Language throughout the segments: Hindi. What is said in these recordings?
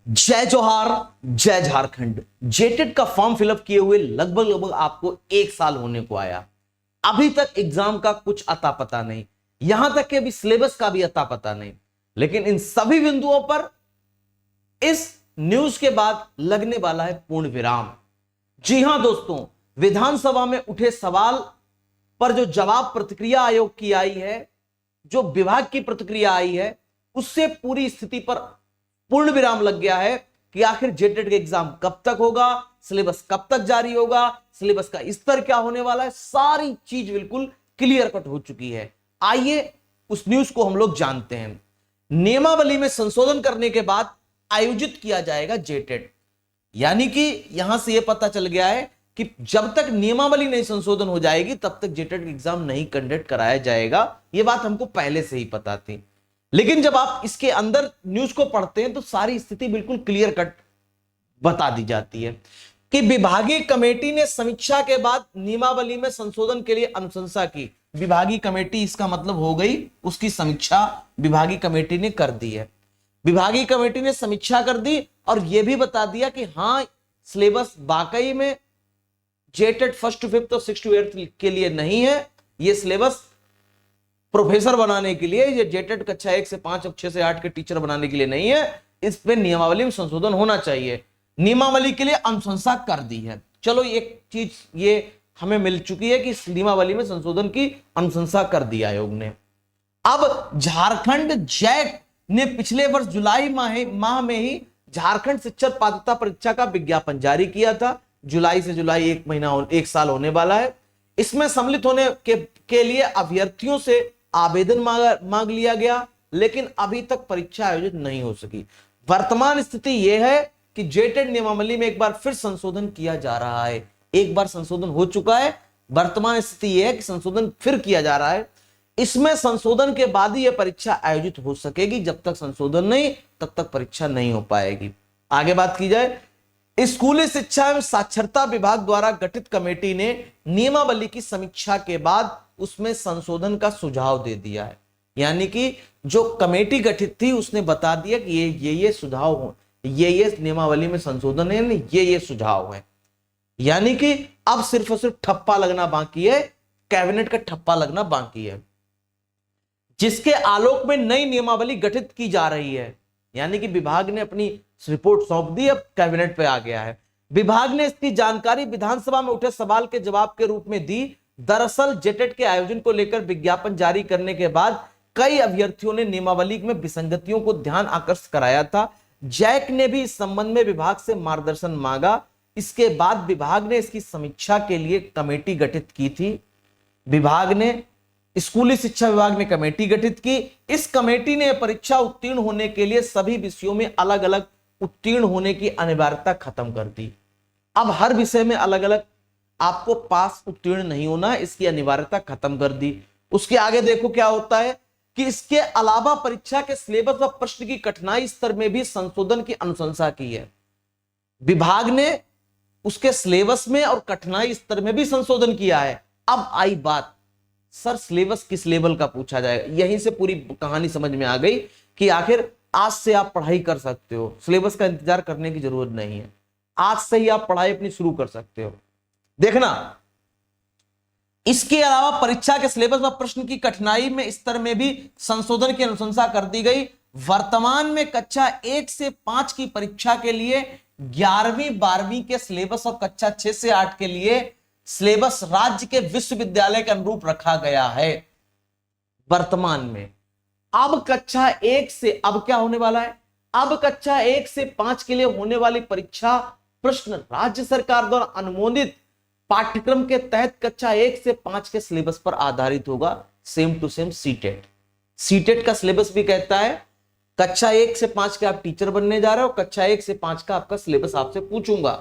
जय जोहार, जय झारखंड। जेटेट का फॉर्म फिलअप किए हुए लगभग आपको 1 साल होने को आया। अभी तक एग्जाम का कुछ अता पता नहीं, यहां तक कि अभी सिलेबस का भी अता पता नहीं। लेकिन इन सभी बिंदुओं पर इस न्यूज के बाद लगने वाला है पूर्ण विराम। जी हां दोस्तों, विधानसभा में उठे सवाल पर जो जवाब प्रतिक्रिया आयोग की आई है, जो विभाग की प्रतिक्रिया आई है, उससे पूरी स्थिति पर पूर्ण विराम लग गया है कि आखिर जेटेट का एग्जाम कब तक होगा, सिलेबस कब तक जारी होगा, सिलेबस का स्तर क्या होने वाला है, सारी चीज बिल्कुल क्लियर कट हो चुकी है। आइए उस न्यूज को हम लोग जानते हैं। नियमावली में संशोधन करने के बाद आयोजित किया जाएगा जेटेट, यानी कि यहां से यह पता चल गया है कि जब तक नियमावली नहीं संशोधन हो जाएगी तब तक जेटेट एग्जाम नहीं कंडक्ट कराया जाएगा। यह बात हमको पहले से ही पता थी, लेकिन जब आप इसके अंदर न्यूज को पढ़ते हैं तो सारी स्थिति बिल्कुल क्लियर कट बता दी जाती है कि विभागीय कमेटी ने समीक्षा के बाद नियमावली में संशोधन के लिए अनुशंसा की। विभागीय कमेटी इसका मतलब हो गई उसकी समीक्षा विभागीय कमेटी ने कर दी है। विभागीय कमेटी ने समीक्षा कर दी और यह भी बता दिया कि हां, सिलेबस वाकई में जेटेट फर्स्ट टू फिफ्थ और सिक्स टू एट्थ के लिए नहीं है। यह सिलेबस प्रोफेसर बनाने के लिए, ये जेटेट कक्षा 1 से 5 और 6 से 8 के टीचर बनाने के लिए नहीं है। इस पे नियमावली में संशोधन होना चाहिए। नियमावली के लिए अनुशंसा कर दी है। चलो एक चीज ये हमें मिल चुकी है कि नियमावली में संशोधन की अनुशंसा कर दी आयोग ने। अब झारखंड जैक ने पिछले वर्ष जुलाई माह में ही झारखंड शिक्षक पात्रता परीक्षा का विज्ञापन जारी किया था। जुलाई से जुलाई 1 साल होने वाला है। इसमें सम्मिलित होने के लिए अभ्यर्थियों से आवेदन मांग लिया गया, लेकिन अभी तक परीक्षा आयोजित नहीं हो सकी। वर्तमान स्थिति यह है कि जेटेट नियमावली में एक बार फिर संशोधन किया जा रहा है। एक बार संशोधन हो चुका है, वर्तमान स्थिति यह है कि संशोधन फिर किया जा रहा है। इसमें संशोधन के बाद ही यह परीक्षा आयोजित हो सकेगी। जब तक संशोधन नहीं तब तक परीक्षा नहीं हो पाएगी। आगे बात की जाए, स्कूली शिक्षा एवं साक्षरता विभाग द्वारा गठित कमेटी ने नियमावली की समीक्षा के बाद उसमें संशोधन का सुझाव दे दिया है। यानी कि जो कमेटी गठित थी उसने बता दिया कि ये सुझाव हो, ये नियमावली में संशोधन है, ये सुझाव है। यानी कि अब सिर्फ और सिर्फ ठप्पा लगना बाकी है, कैबिनेट का ठप्पा लगना बाकी है, जिसके आलोक में नई नियमावली गठित की जा रही है। यानी कि विभाग ने अपनी रिपोर्ट सौंप दी, अब कैबिनेट पे आ गया है। विभाग ने इसकी जानकारी विधानसभा में उठे सवाल के जवाब के रूप में दी। दरअसल जेटेट के आयोजन को लेकर विज्ञापन जारी करने के बाद कई अभ्यर्थियों ने नियमावली में विसंगतियों को ध्यान आकर्षित कराया था। जैक ने भी इस संबंध में विभाग से मार्गदर्शन मांगा। इसके बाद विभाग ने इसकी समीक्षा के लिए कमेटी गठित की थी। विभाग ने स्कूली शिक्षा विभाग ने कमेटी गठित की। इस कमेटी ने परीक्षा उत्तीर्ण होने के लिए सभी विषयों में अलग अलग उत्तीर्ण होने की अनिवार्यता खत्म कर दी। अब हर विषय में अलग अलग आपको पास उत्तीर्ण नहीं होना है, इसकी अनिवार्यता खत्म कर दी। उसके आगे देखो क्या होता है कि इसके अलावा परीक्षा के सिलेबस व प्रश्न की कठिनाई स्तर में भी संशोधन की अनुशंसा की है। विभाग ने उसके सिलेबस में और कठिनाई स्तर में भी संशोधन किया है। अब आई बात, सर सिलेबस किस लेवल का पूछा जाएगा। यहीं से पूरी कहानी समझ में आ गई कि आखिर आज से आप पढ़ाई कर सकते हो, सिलेबस का इंतजार करने की जरूरत नहीं है। आज से ही आप पढ़ाई अपनी शुरू कर सकते हो। देखना, इसके अलावा परीक्षा के सिलेबस व प्रश्न की कठिनाई में स्तर में भी संशोधन की अनुशंसा कर दी गई। वर्तमान में कक्षा 1 से 5 की परीक्षा के लिए 11वीं 12वीं के सिलेबस और कक्षा 6 से 8 के लिए सिलेबस राज्य के विश्वविद्यालय के अनुरूप रखा गया है वर्तमान में। अब कक्षा 1 से अब क्या होने वाला है, अब कक्षा 1 से 5 के लिए होने वाली परीक्षा प्रश्न राज्य सरकार द्वारा अनुमोदित पाठ्यक्रम के तहत कक्षा 1 से 5 के सिलेबस पर आधारित होगा। Same to same CTET. CTET का सिलेबस भी कहता है कक्षा 1 से 5 के आप टीचर बनने जा रहे हो, कक्षा 1 से 5 का आपका सिलेबस आपसे पूछूंगा।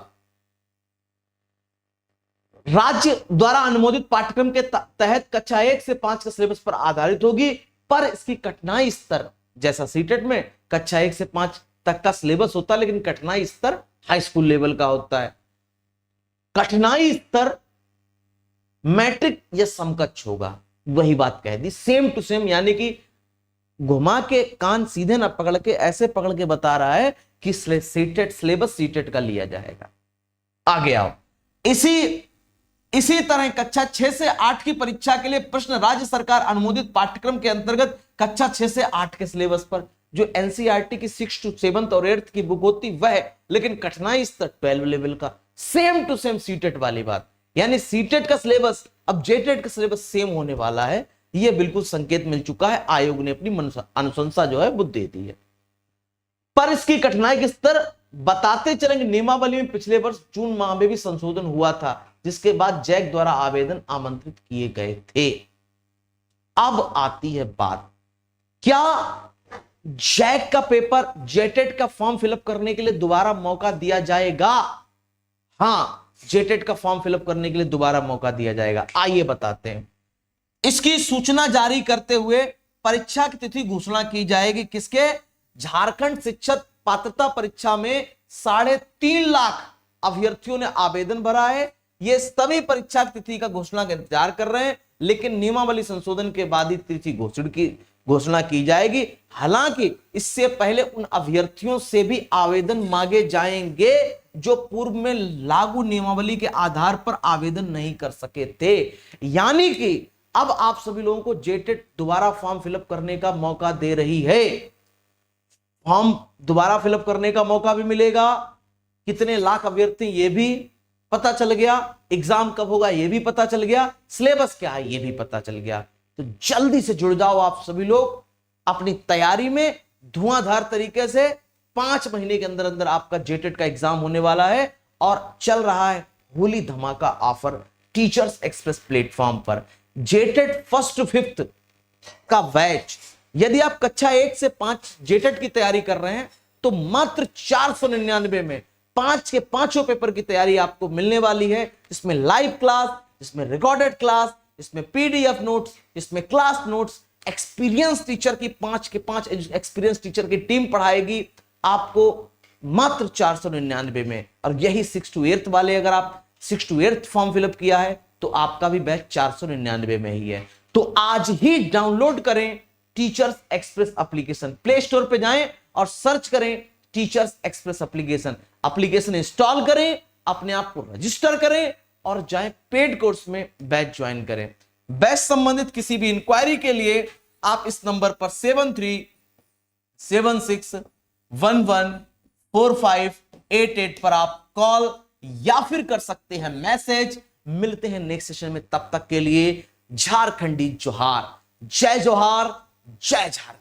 राज्य द्वारा अनुमोदित पाठ्यक्रम के तहत कक्षा 1 से 5 के सिलेबस पर आधारित होगी, पर इसकी कठिनाई स्तर जैसा सीटेट में कक्षा 1 से 5 तक का सिलेबस होता है, लेकिन कठिनाई स्तर हाई स्कूल लेवल का होता है। कठिनाई स्तर मैट्रिक या समकक्ष होगा, वही बात कह दी, सेम टू सेम। यानी कि घुमा के कान सीधे ना पकड़ के ऐसे पकड़ के बता रहा है कि सीटेट सिलेबस सीटेट का लिया जाएगा। आगे आओ। इसी तरह कक्षा 6 से 8 की परीक्षा के लिए प्रश्न राज्य सरकार अनुमोदित पाठ्यक्रम के अंतर्गत कक्षा 6 से 8 के सिलेबस पर जो एनसीईआरटी की 6 to 7 और 8 की बुक होती वह, लेकिन कठिनाई स्तर 12 लेवल का, सेम टू सेम सीटेट वाली बात। यानी सीटेट का सिलेबस अब जेटेट का सिलेबस सेम होने वाला है, यह बिल्कुल संकेत मिल चुका है, आयोग ने अपनी अनुशंसा जो है वो दे दी है। पर इसकी कठिनाई के स्तर बताते चलेंगे। नियमावली में पिछले वर्ष जून माह में भी संशोधन हुआ था, जिसके बाद जैक द्वारा आवेदन आमंत्रित किए गए थे। अब आती है बात, क्या जैक का पेपर, जेटेट का फॉर्म फिलअप करने के लिए दोबारा मौका दिया जाएगा? हां, जेटेट का फॉर्म फिलअप करने के लिए दोबारा मौका दिया जाएगा। आइए बताते हैं। इसकी सूचना जारी करते हुए परीक्षा की तिथि घोषणा की जाएगी। किसके? झारखंड शिक्षक पात्रता परीक्षा में 3.5 लाख अभ्यर्थियों ने आवेदन भरा है। ये सभी परीक्षा की तिथि का घोषणा का इंतजार कर रहे हैं, लेकिन नियमावली संशोधन के बाद ही तिथि घोषणा की जाएगी। हालांकि इससे पहले उन अभ्यर्थियों से भी आवेदन मांगे जाएंगे जो पूर्व में लागू नियमावली के आधार पर आवेदन नहीं कर सके थे। यानी कि अब आप सभी लोगों को जेटेट दोबारा फॉर्म फिलअप करने का मौका दे रही है। फॉर्म दोबारा फिलअप करने का मौका भी मिलेगा। कितने लाख अभ्यर्थी ये भी पता चल गया, एग्जाम कब होगा ये भी पता चल गया, सिलेबस क्या है ये भी पता चल गया। तो जल्दी से जुड़ जाओ आप सभी लोग अपनी तैयारी में। धुआंधार तरीके से 5 महीने के अंदर अंदर आपका जेटेट का एग्जाम होने वाला है और चल रहा है होली धमाका ऑफर टीचर्स एक्सप्रेस प्लेटफॉर्म पर। जेटेट 1st to 5th का बैच, यदि आप कक्षा 1 से 5 जेटेट की तैयारी कर रहे हैं तो मात्र 499 में 5 के 5 पेपर की तैयारी आपको मिलने वाली है। इसमें लाइव क्लास, इसमें रिकॉर्डेड क्लास, इसमें पीडीएफ नोट्स, इसमें क्लास नोट्स, एक्सपीरियंस टीचर की 5 के 5 एक्सपीरियंस टीचर की टीम पढ़ाएगी आपको मात्र 499 में। और यही 6 to 8 वाले, अगर आप 6 to 8 फॉर्म फिलअप किया है तो आपका भी बैच 499 में ही है। तो आज ही डाउनलोड करें teachers express application. Play store पे जाएं और सर्च करें टीचर्स एक्सप्रेस एप्लीकेशन इंस्टॉल करें, अपने आप को रजिस्टर करें और जाएं पेड कोर्स में बैच ज्वाइन करें। बैच संबंधित किसी भी इंक्वायरी के लिए आप इस नंबर पर 7376114588 पर आप कॉल या फिर कर सकते हैं मैसेज। मिलते हैं नेक्स्ट सेशन में, तब तक के लिए झारखंडी जोहार। जय जोहार, जय झारखंड।